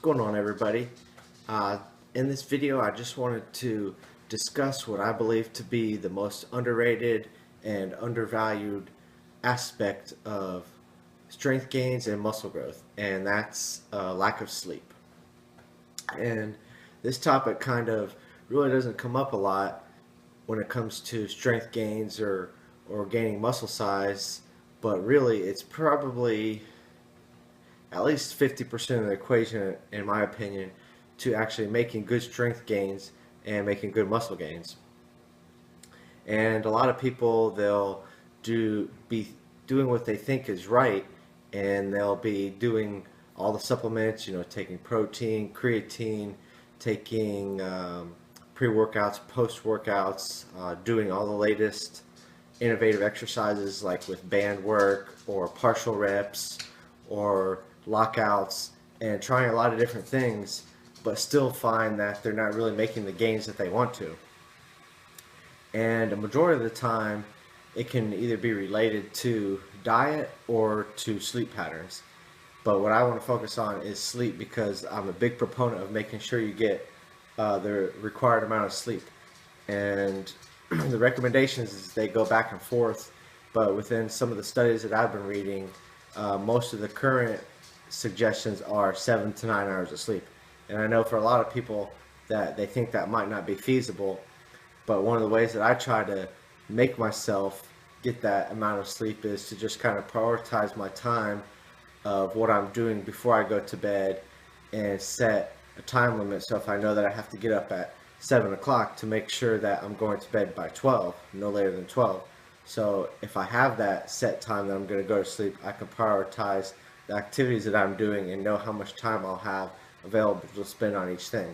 going on, everybody? In this video I just wanted to discuss what I believe to be the most underrated and undervalued aspect of strength gains and muscle growth, and that's lack of sleep. And this topic kind of really doesn't come up a lot when it comes to strength gains or gaining muscle size, but really it's probably at least 50% of the equation, in my opinion, to actually making good strength gains and making good muscle gains. And a lot of people, they'll be doing what they think is right, and they'll be doing all the supplements, taking protein, creatine, taking pre-workouts, post-workouts, doing all the latest innovative exercises like with band work or partial reps or lockouts, and trying a lot of different things, but still find that they're not really making the gains that they want to. And a majority of the time it can either be related to diet or to sleep patterns. But what I want to focus on is sleep, because I'm a big proponent of making sure you get the required amount of sleep. And the recommendations is they go back and forth, but within some of the studies that I've been reading, most of the current suggestions are 7 to 9 hours of sleep. And I know for a lot of people that they think that might not be feasible, but one of the ways that I try to make myself get that amount of sleep is to just kind of prioritize my time of what I'm doing before I go to bed and set a time limit. So if I know that I have to get up at 7 o'clock, to make sure that I'm going to bed by 12, no later than 12. So if I have that set time that I'm going to go to sleep, I can prioritize the activities that I'm doing and know how much time I'll have available to spend on each thing.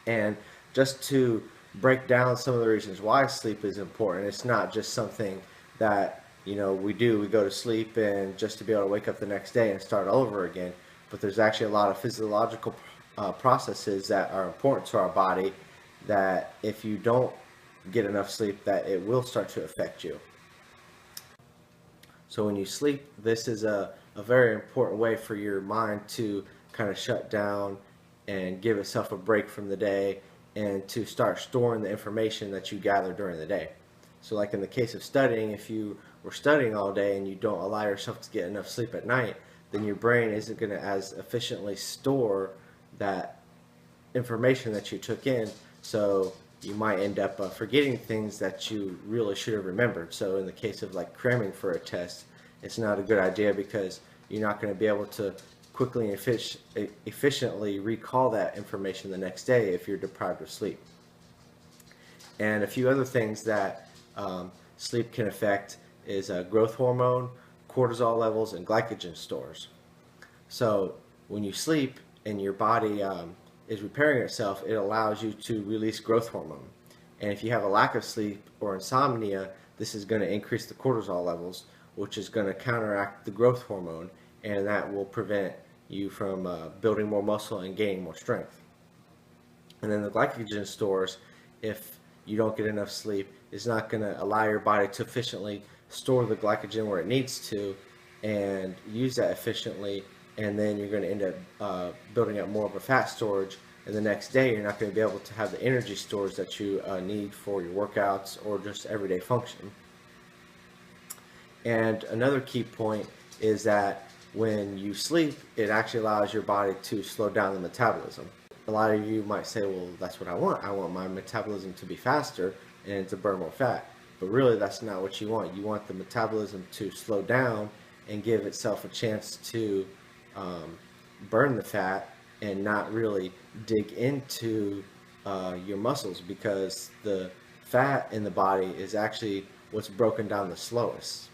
And just to break down some of the reasons why sleep is important, it's not just something that we go to sleep and just to be able to wake up the next day and start over again, but there's actually a lot of physiological processes that are important to our body that if you don't get enough sleep, that it will start to affect you. So when you sleep, this is a very important way for your mind to kind of shut down and give itself a break from the day and to start storing the information that you gather during the day. So like in the case of studying, if you were studying all day and you don't allow yourself to get enough sleep at night, then your brain isn't going to as efficiently store that information that you took in, so you might end up forgetting things that you really should have remembered. So in the case of like cramming for a test, it's not a good idea, because you're not going to be able to quickly and efficiently recall that information the next day if you're deprived of sleep. And a few other things that sleep can affect is growth hormone, cortisol levels, and glycogen stores. So when you sleep and your body is repairing itself, it allows you to release growth hormone. And if you have a lack of sleep or insomnia, this is going to increase the cortisol levels, which is going to counteract the growth hormone, and that will prevent you from building more muscle and gaining more strength. And then the glycogen stores, if you don't get enough sleep, is not going to allow your body to efficiently store the glycogen where it needs to and use that efficiently, and then you're going to end up building up more of a fat storage, and the next day you're not going to be able to have the energy stores that you need for your workouts or just everyday function. And another key point is that when you sleep, it actually allows your body to slow down the metabolism. A lot of you might say, well, that's what I want. I want my metabolism to be faster and to burn more fat. But really, that's not what you want. You want the metabolism to slow down and give itself a chance to burn the fat and not really dig into your muscles, because the fat in the body is actually what's broken down the slowest.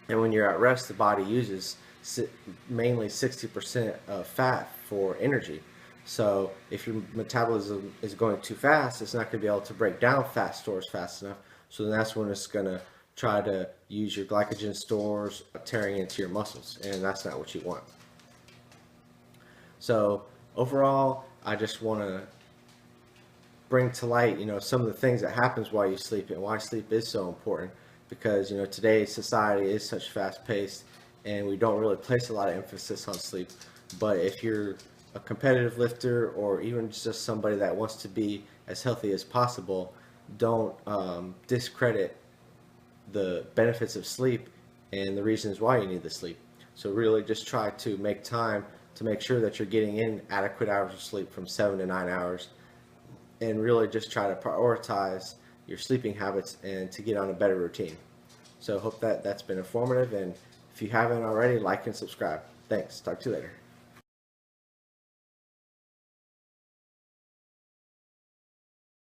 And when you're at rest, the body uses mainly 60% of fat for energy. So if your metabolism is going too fast, it's not going to be able to break down fat stores fast enough. So then that's when it's going to try to use your glycogen stores, tearing into your muscles, and that's not what you want. So overall, I just want to bring to light, some of the things that happens while you sleep and why sleep is so important. Because today's society is such fast-paced, and we don't really place a lot of emphasis on sleep. But if you're a competitive lifter or even just somebody that wants to be as healthy as possible, don't discredit the benefits of sleep and the reasons why you need the sleep. So really just try to make time to make sure that you're getting in adequate hours of sleep from 7 to 9 hours, and really just try to prioritize your sleeping habits and to get on a better routine. So hope that that's been informative, and if you haven't already, like and subscribe. Thanks. Talk to you later.